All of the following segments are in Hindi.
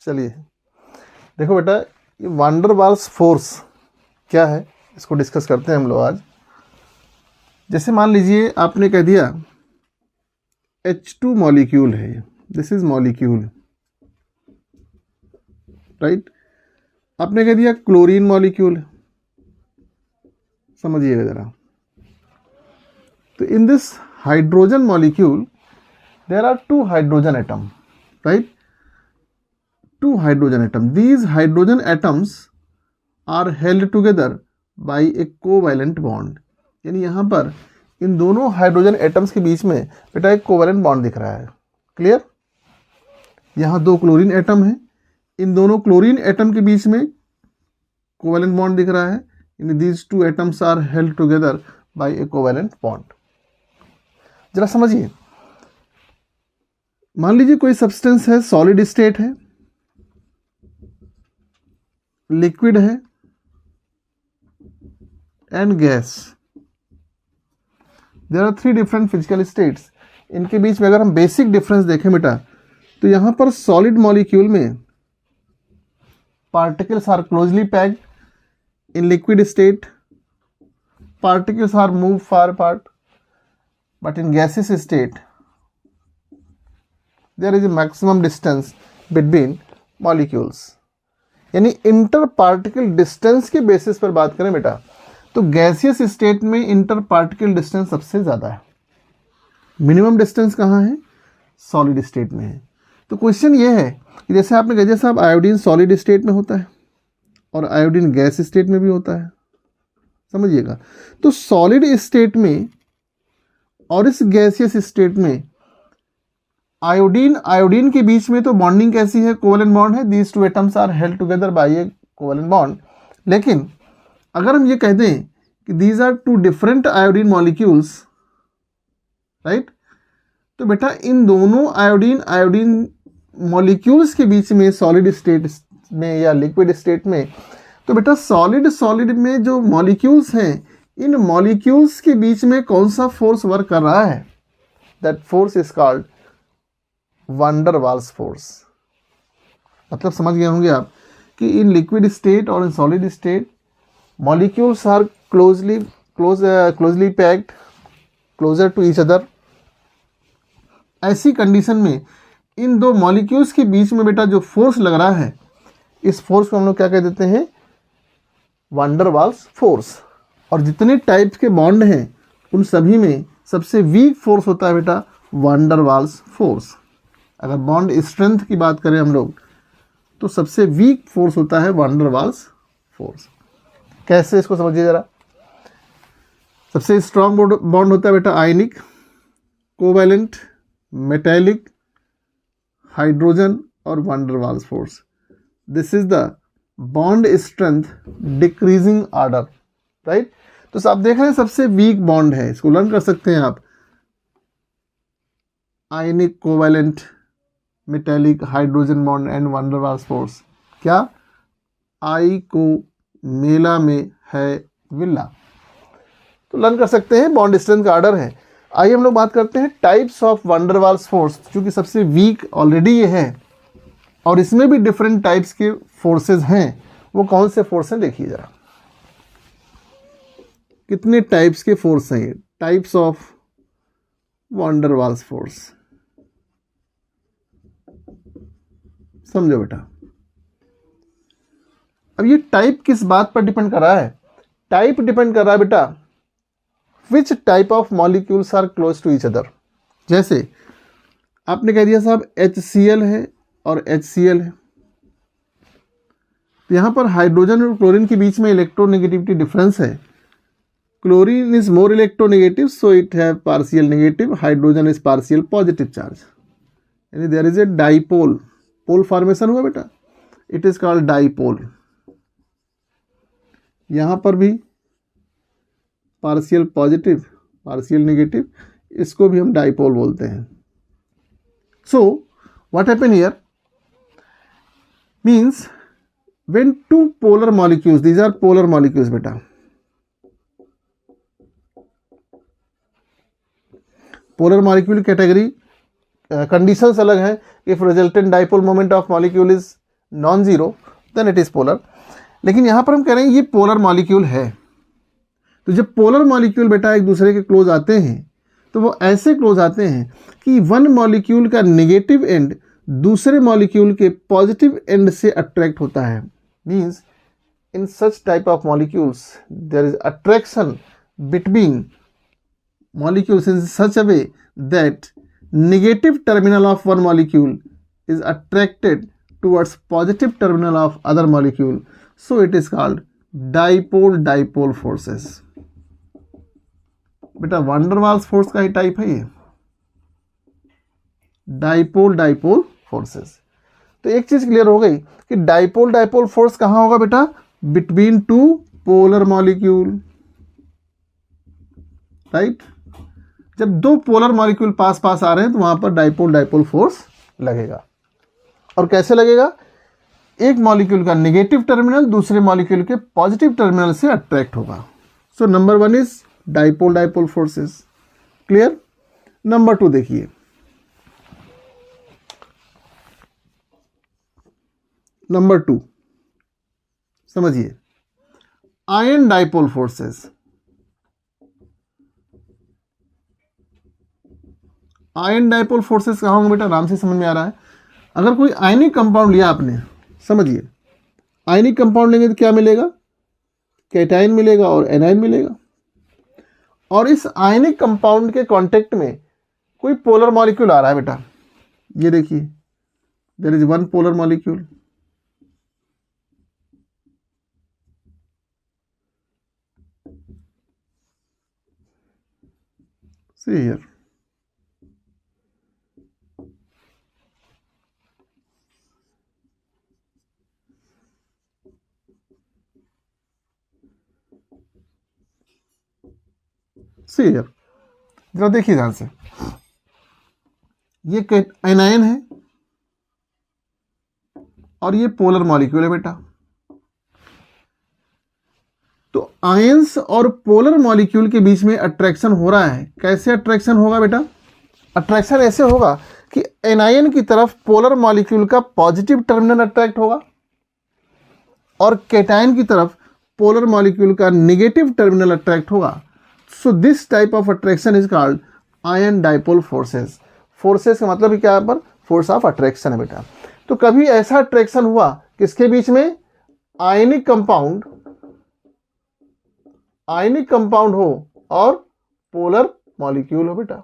चलिए देखो बेटा, ये वांडर वाल्स फोर्स क्या है इसको डिस्कस करते हैं हम लोग आज। जैसे मान लीजिए आपने कह दिया H2 मॉलिक्यूल है, दिस इज मॉलिक्यूल, राइट। आपने कह दिया क्लोरीन मॉलिक्यूल, समझिएगा जरा। तो in this hydrogen molecule there are 2 hydrogen atom, right, 2 hydrogen atom. These hydrogen atoms are held together by a covalent bond। यानी यहाँ पर इन दोनों हाइड्रोजन एटम्स के बीच में बेटा एक कोवैलेंट बॉन्ड दिख रहा है, क्लियर। यहाँ 2 क्लोरीन एटम है, इन दोनों क्लोरीन एटम के बीच में कोवैलेंट बॉन्ड दिख रहा है। यानी these 2 atoms are held together by a covalent bond। जरा समझिए, मान लीजिए कोई सब्सटेंस है, सॉलिड स्टेट है, लिक्विड है and gas. There are 3 different physical states. इनके बीच में अगर हम बेसिक डिफरेंस देखें बेटा, तो यहां पर सॉलिड मॉलिक्यूल में particles are closely packed, in liquid state particles are move far apart, but in gases state there is a maximum distance between molecules. यानी इंटर पार्टिकल डिस्टेंस के बेसिस पर बात करें बेटा, तो गैसियस स्टेट में इंटर पार्टिकल डिस्टेंस सबसे ज़्यादा है। मिनिमम डिस्टेंस कहाँ है? सॉलिड स्टेट में है। तो क्वेश्चन ये है कि जैसे आपने कहा साहब आयोडीन सॉलिड स्टेट में होता है और आयोडीन गैस स्टेट में भी होता है, समझिएगा। तो सॉलिड स्टेट में और इस गैसियस स्टेट में आयोडीन के बीच में तो बॉन्डिंग कैसी है? कोवैलेंट बॉन्ड है। These 2 atoms are held together by a covalent bond. लेकिन अगर हम ये कह दें कि these are 2 different iodine molecules, right, तो बेटा इन दोनों आयोडीन मॉलिक्यूल्स के बीच में सॉलिड स्टेट में या लिक्विड स्टेट में, तो बेटा सॉलिड में जो मॉलिक्यूल्स हैं, इन मॉलिक्यूल्स के बीच में कौन सा फोर्स वर्क कर रहा है? That force is called van der Waals force. मतलब समझ गए होंगे आप कि इन लिक्विड स्टेट और in solid state molecules are closely packed, closer to each other. ऐसी कंडीशन में इन 2 मॉलिक्यूल्स के बीच में बेटा जो फोर्स लग रहा है, इस फोर्स को हम लोग क्या कह देते हैं? Van der Waals force. और जितने टाइप्स के बॉन्ड हैं उन सभी में सबसे वीक फोर्स होता है बेटा वांडर वाल्स फोर्स। अगर बॉन्ड स्ट्रेंथ की बात करें हम लोग, तो सबसे वीक फोर्स होता है वांडर वाल्स फोर्स। कैसे, इसको समझिए जरा। सबसे स्ट्रॉन्ग बॉन्ड होता है बेटा आयनिक, कोवैलेंट, मेटैलिक, हाइड्रोजन और van der Waals force. This is the bond strength decreasing order, right. तो आप देख रहे हैं सबसे वीक बॉन्ड है, इसको लर्न कर सकते हैं आप। Ionic, covalent, metallic, hydrogen bond and van der Waals force. क्या? आई को मेला में है विला। तो लर्न कर सकते हैं, बॉन्ड स्ट्रेंथ का ऑर्डर है। आइए हम लोग बात करते हैं types of van der Waals force, क्योंकि सबसे वीक ऑलरेडी ये है और इसमें भी डिफरेंट टाइप्स के फोर्सेस हैं। वो कौन से फोर्स हैं देखिए जरा। कितने टाइप्स के फोर्स हैं ये? Types of van der Waals force, समझो बेटा। अब ये टाइप किस बात पर डिपेंड कर रहा है? टाइप डिपेंड कर रहा है बेटा which type of molecules are close to each other. जैसे आपने कह दिया साहब HCl है और HCl है, तो यहां पर हाइड्रोजन और क्लोरीन के बीच में इलेक्ट्रोनेगेटिविटी डिफरेंस है। Chlorine is more electronegative, so it have partial negative, hydrogen is partial positive charge. यानी there is a dipole, pole formation हुआ बेटा, इट इज कॉल्ड डाइपोल। यहां पर भी पार्शियल पॉजिटिव, पार्शियल नेगेटिव, इसको भी हम डाइपोल बोलते हैं। So what happen here means when 2 polar molecules, these are polar molecules बेटा, पोलर मॉलिक्यूल कैटेगरी कंडीशंस अलग है। If resultant dipole moment of molecule is non zero, then it is polar. लेकिन यहाँ पर हम कह रहे हैं ये पोलर मॉलिक्यूल है। तो जब पोलर मॉलिक्यूल बेटा एक दूसरे के क्लोज आते हैं तो वो ऐसे क्लोज आते हैं कि वन मॉलिक्यूल का नेगेटिव एंड दूसरे मॉलिक्यूल के पॉजिटिव एंड से अट्रैक्ट होता है। Means in such type of molecules there is attraction between molecules in such a way that negative terminal of one molecule is attracted towards positive terminal of other molecule, so it is called dipole forces। बेटा वंडर वाल्स फोर्स का ही टाइप है ये, डाइपोल फोर्सेस। तो एक चीज क्लियर हो गई कि डाइपोल फोर्स कहां होगा बेटा, between two polar molecule, right. जब दो पोलर मॉलिक्यूल पास पास आ रहे हैं तो वहां पर डाइपोल फोर्स लगेगा। और कैसे लगेगा, एक मॉलिक्यूल का नेगेटिव टर्मिनल दूसरे मॉलिक्यूल के पॉजिटिव टर्मिनल से अट्रैक्ट होगा। So number 1 is dipole forces. Clear. Number 2 देखिए, नंबर 2 समझिए, ion dipole forces. Ion dipole forces कहाँ होंगे बेटा, आराम से समझ में आ रहा है। अगर कोई आयनिक कंपाउंड लिया आपने, समझिए आयनिक कंपाउंड लेंगे तो क्या मिलेगा, कैटायन मिलेगा और एनायन मिलेगा। और इस आयनिक कंपाउंड के कांटेक्ट में कोई पोलर मॉलिक्यूल आ रहा है बेटा, ये देखिए there is one polar molecule, see here, see here, जरा देखिए ध्यान से, ये एनायन है और ये पोलर मॉलिक्यूल है बेटा। तो आयंस और पोलर मॉलिक्यूल के बीच में अट्रैक्शन हो रहा है। कैसे अट्रैक्शन होगा बेटा, अट्रैक्शन ऐसे होगा कि एनायन की तरफ पोलर मॉलिक्यूल का पॉजिटिव टर्मिनल अट्रैक्ट होगा और कैटायन की तरफ पोलर मॉलिक्यूल का नेगेटिव टर्मिनल अट्रैक्ट होगा। So this type of attraction is called ion dipole forces. Forces का मतलब क्या है, पर फोर्स ऑफ अट्रैक्शन है बेटा। तो कभी ऐसा अट्रैक्शन हुआ किसके बीच में, आयनिक कंपाउंड हो और पोलर मॉलिक्यूल हो बेटा।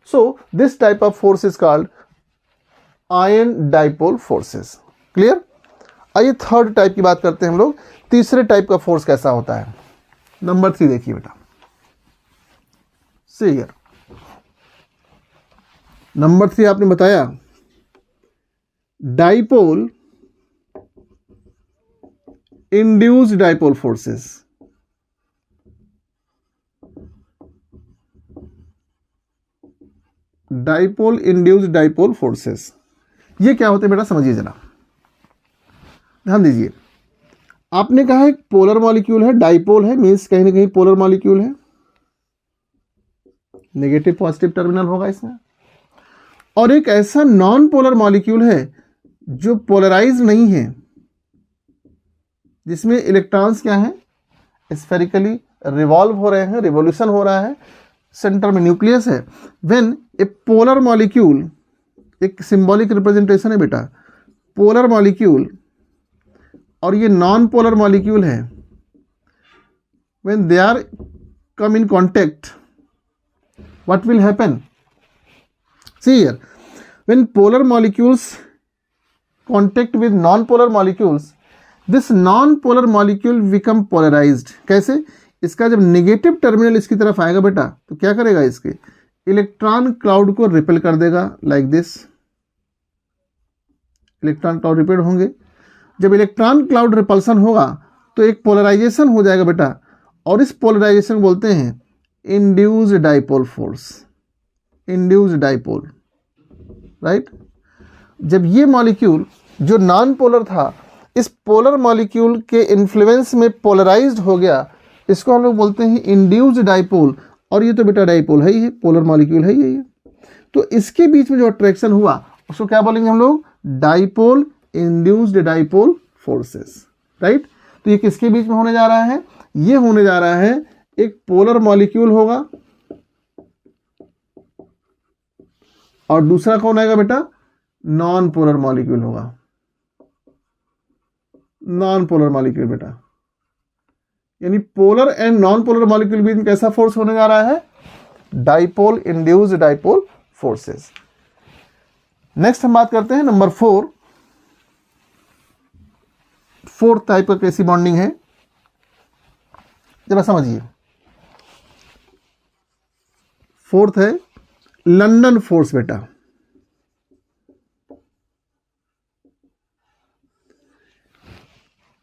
So this type of force is called ion dipole forces. Clear. आइए थर्ड टाइप की बात करते हैं हम लोग। तीसरे टाइप का फोर्स कैसा होता है, नंबर 3 देखिए बेटा, सी हियर। नंबर 3 आपने बताया dipole induced dipole forces. Dipole induced dipole forces, ये क्या होते हैं बेटा, समझिए जरा, ध्यान दीजिए। आपने कहा एक पोलर मॉलिक्यूल है, डाइपोल है, मीन्स कहीं ना कहीं पोलर मॉलिक्यूल है, नेगेटिव पॉजिटिव टर्मिनल होगा इसमें। और एक ऐसा नॉन पोलर मॉलिक्यूल है जो पोलराइज नहीं है, जिसमें इलेक्ट्रॉन्स क्या हैं, स्फेरिकली रिवॉल्व हो रहे हैं, रिवोल्यूशन हो रहा है, सेंटर में न्यूक्लियस है। व्हेन ए पोलर मॉलिक्यूल, एक सिंबॉलिक रिप्रेजेंटेशन है बेटा, पोलर मॉलिक्यूल और ये नॉन पोलर मॉलिक्यूल है, when they are come in contact, what will happen, see here, when polar molecules contact with non polar molecules, this non polar molecule become polarised. कैसे, इसका जब नेगेटिव टर्मिनल इसकी तरफ आएगा बेटा तो क्या करेगा, इसके इलेक्ट्रॉन क्लाउड को रिपेल कर देगा, like this. Electron cloud repel होंगे, जब इलेक्ट्रॉन क्लाउड रिपल्सन होगा तो एक पोलराइजेशन हो जाएगा बेटा, और इस पोलराइजेशन बोलते हैं induced dipole force, induced dipole, right. जब ये मॉलिक्यूल जो नॉन पोलर था इस पोलर मॉलिक्यूल के इन्फ्लुएंस में पोलराइज्ड हो गया, इसको हम लोग बोलते हैं इंड्यूस्ड डाइपोल। और ये तो बेटा डाइपोल है ही है, पोलर मॉलिक्यूल है ही है। तो इसके बीच में जो अट्रैक्शन हुआ उसको क्या बोलेंगे हम लोग, dipole induced dipole forces, right. तो ये किसके बीच में होने जा रहा है? ये होने जा रहा है, एक पोलर मॉलिक्यूल होगा और दूसरा कौन आएगा बेटा? नॉन पोलर मॉलिक्यूल होगा, नॉन पोलर मॉलिक्यूल बेटा। यानी polar and non polar molecule बीच में कैसा फोर्स होने जा रहा है? Dipole induced dipole forces. Next हम बात करते हैं नंबर 4। फोर्थ टाइप का कैसी बॉन्डिंग है, जरा समझिए। फोर्थ है लंदन फोर्स बेटा।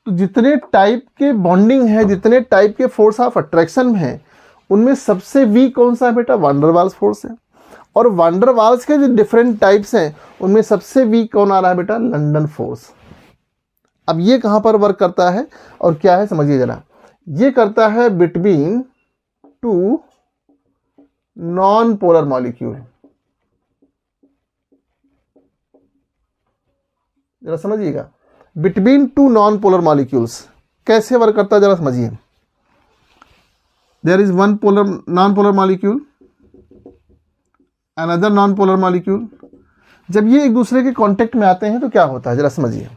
तो जितने टाइप के बॉन्डिंग है, जितने टाइप के फोर्स ऑफ अट्रैक्शन है, उनमें सबसे वीक कौन सा है बेटा? वान डर वाल्स फोर्स है। और वान डर वाल्स के जो डिफरेंट टाइप्स हैं, उनमें सबसे वीक कौन आ रहा है बेटा? London force. अब ये कहां पर वर्क करता है और क्या है, समझिए जरा। ये करता है between two non polar molecule. जरा समझिएगा, between two non polar molecules कैसे वर्क करता है, जरा समझिए। There is one polar non polar molecule, another non polar molecule. जब ये एक दूसरे के कांटेक्ट में आते हैं तो क्या होता है, जरा समझिए।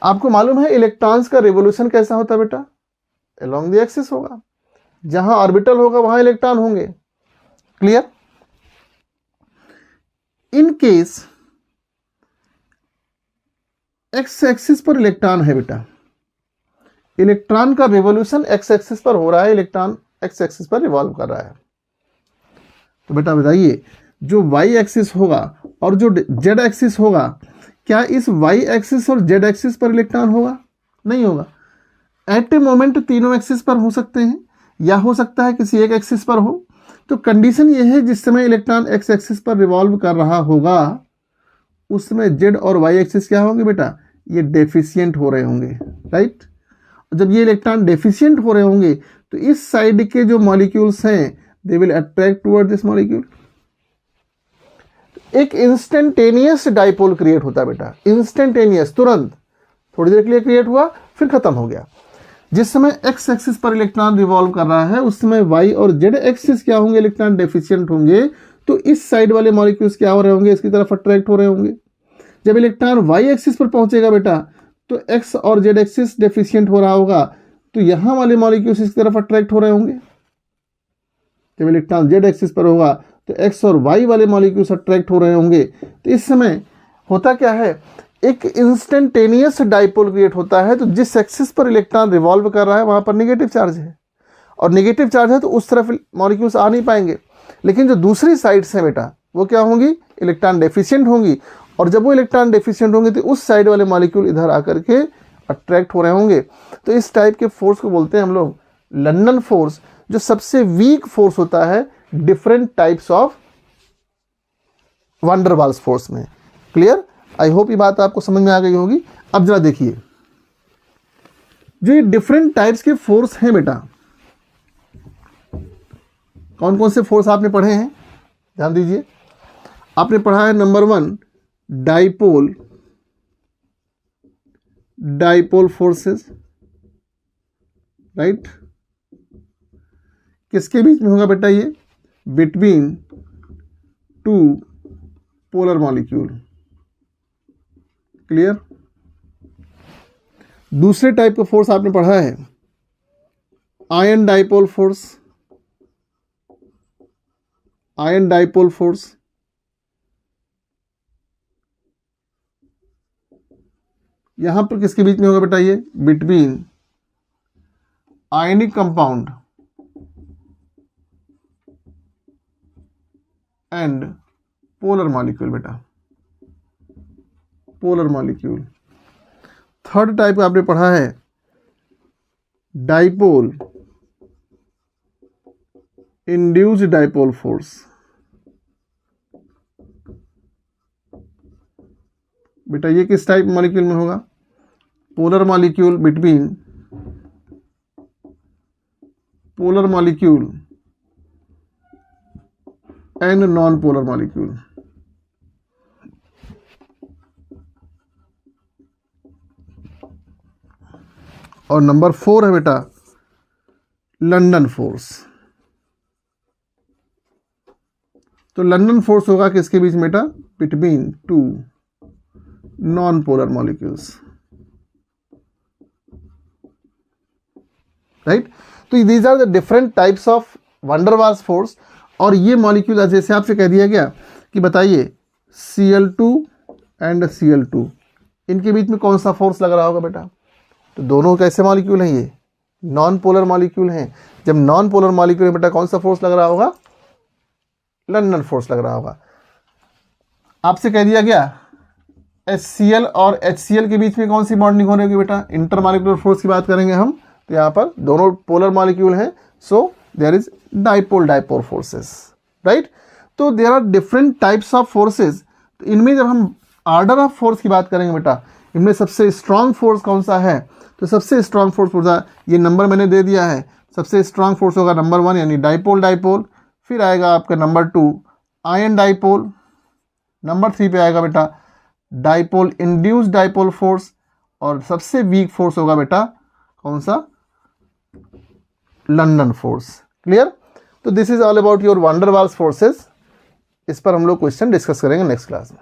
आपको मालूम है इलेक्ट्रॉन्स का रिवोल्यूशन कैसा होता है बेटा? अलोंग द एक्सिस होगा। जहां ऑर्बिटल होगा वहां इलेक्ट्रॉन होंगे। Clear? In case x axis पर इलेक्ट्रॉन है बेटा, इलेक्ट्रॉन का रिवोल्यूशन एक्स एक्सिस पर हो रहा है, इलेक्ट्रॉन एक्स एक्सिस पर रिवॉल्व कर रहा है। तो बेटा बताइए, जो वाई एक्सिस होगा और जो जेड एक्सिस होगा, क्या इस वाई एक्सिस और जेड एक्सिस पर इलेक्ट्रॉन होगा? नहीं होगा। एट ए मोमेंट तीनों एक्सिस पर हो सकते हैं, या हो सकता है किसी एक एक्सिस पर हो। तो कंडीशन ये है, जिस समय इलेक्ट्रॉन एक्स एक्सिस पर रिवॉल्व कर रहा होगा, उस समय जेड और वाई एक्सिस क्या होंगे बेटा? ये डेफिशिएंट हो रहे होंगे, राइट। जब ये इलेक्ट्रॉन डेफिशिएंट हो रहे होंगे तो इस साइड के जो मॉलिक्यूल्स हैं, they will attract toward this molecule. एक इंस्टेंटेनियस डाइपोल क्रिएट होता है बेटा, इंस्टेंटेनियस, तुरंत, थोड़ी देर के लिए क्रिएट हुआ फिर खत्म हो गया। जिस समय एक्स एक्सिस पर इलेक्ट्रॉन रिवॉल्व कर रहा है, उस समय वाई और जेड एक्सिस क्या होंगे? इलेक्ट्रॉन डेफिशिएंट होंगे। तो इस साइड वाले मॉलिक्यूल्स क्या हो रहे होंगे? इसकी तरफ अट्रैक्ट हो रहे होंगे। जब इलेक्ट्रॉन वाई एक्सिस पर पहुंचेगा बेटा, तो एक्स और जेड एक्सिस डेफिशिएंट हो रहा होगा, तो यहां वाले मॉलिक्यूल्स इसकी तरफ अट्रैक्ट हो रहे होंगे। जब इलेक्ट्रॉन जेड एक्सिस पर होगा तो एक्स और वाई वाले मॉलिक्यूल्स अट्रैक्ट हो रहे होंगे। तो इस समय होता क्या है, एक इंस्टेंटेनियस डाइपोल क्रिएट होता है। तो जिस एक्सिस पर इलेक्ट्रॉन रिवॉल्व कर रहा है वहां पर नेगेटिव चार्ज है, और नेगेटिव चार्ज है तो उस तरफ मॉलिक्यूल्स आ नहीं पाएंगे। लेकिन जो दूसरी साइड्स हैं बेटा, वो क्या होंगी? इलेक्ट्रॉन डेफिशिएंट होंगी। और जब वो इलेक्ट्रॉन डेफिशिएंट होंगे तो उस साइड वाले मॉलिक्यूल इधर आकर के अट्रैक्ट हो रहे होंगे। तो इस टाइप के फोर्स को बोलते हैं हम लोग लंदन फोर्स, जो सबसे वीक फोर्स होता है different types of van der Waals force में। क्लियर? आई होप ये बात आपको समझ में आ गई होगी। अब जरा देखिए, जो ये डिफरेंट टाइप्स के फोर्स हैं बेटा, कौन कौन से फोर्स आपने पढ़े हैं, ध्यान दीजिए। आपने पढ़ा है number 1 dipole, dipole forces, right. किसके बीच में होगा बेटा? ये between two polar molecule. Clear? दूसरे टाइप का फोर्स आपने पढ़ा है ion dipole force, ion dipole force. यहां पर किसके बीच में होगा बेटा? ये between ionic compound and polar molecule बेटा, पोलर मॉलिक्यूल। थर्ड टाइप का आपने पढ़ा है डाइपोल इंड्यूस्ड डाइपोल फोर्स। बेटा ये किस टाइप मॉलिक्यूल में होगा? Polar molecule between polar molecule and non polar molecule. और नंबर 4 है बेटा लंदन फोर्स। तो लंदन फोर्स होगा किसके बीच में बेटा? Between two non polar molecules, right. तो these are the different types of van der Waals force. और ये मॉलिक्यूल जैसे आपसे कह दिया गया कि बताइए Cl2 एंड Cl2, इनके बीच में कौन सा फोर्स लग रहा होगा बेटा? तो दोनों कैसे मॉलिक्यूल हैं? ये नॉन पोलर मॉलिक्यूल हैं। जब नॉन पोलर मॉलिक्यूल है बेटा, कौन सा फोर्स लग रहा होगा? लंदन फोर्स लग रहा होगा। आपसे कह दिया गया HCl और HCl के बीच में कौन सी बॉन्डिंग हो रही होगी बेटा? इंटरमॉलिक्यूलर फोर्स की बात करेंगे हम, तो यहाँ पर दोनों पोलर मॉलिक्यूल हैं, so there is dipole dipole forces, right. तो there are different types of forces. तो इनमें जब हम ऑर्डर ऑफ फोर्स की बात करेंगे बेटा, इनमें सबसे स्ट्रांग फोर्स कौन सा है? तो सबसे स्ट्रांग फोर्स होगा, ये नंबर मैंने दे दिया है, सबसे स्ट्रांग फोर्स होगा नंबर 1 यानी डाइपोल डाइपोल। फिर आएगा आपका नंबर 2 आयन डाइपोल। नंबर 3 पे आएगा बेटा डाइपोल इंड्यूस्ड डाइपोल फोर्स। और सबसे वीक फोर्स होगा बेटा कौन सा? London force. क्लियर? तो this is all about your van der Waals forces. इस पर हम लोग क्वेश्चन डिस्कस करेंगे नेक्स्ट क्लास में।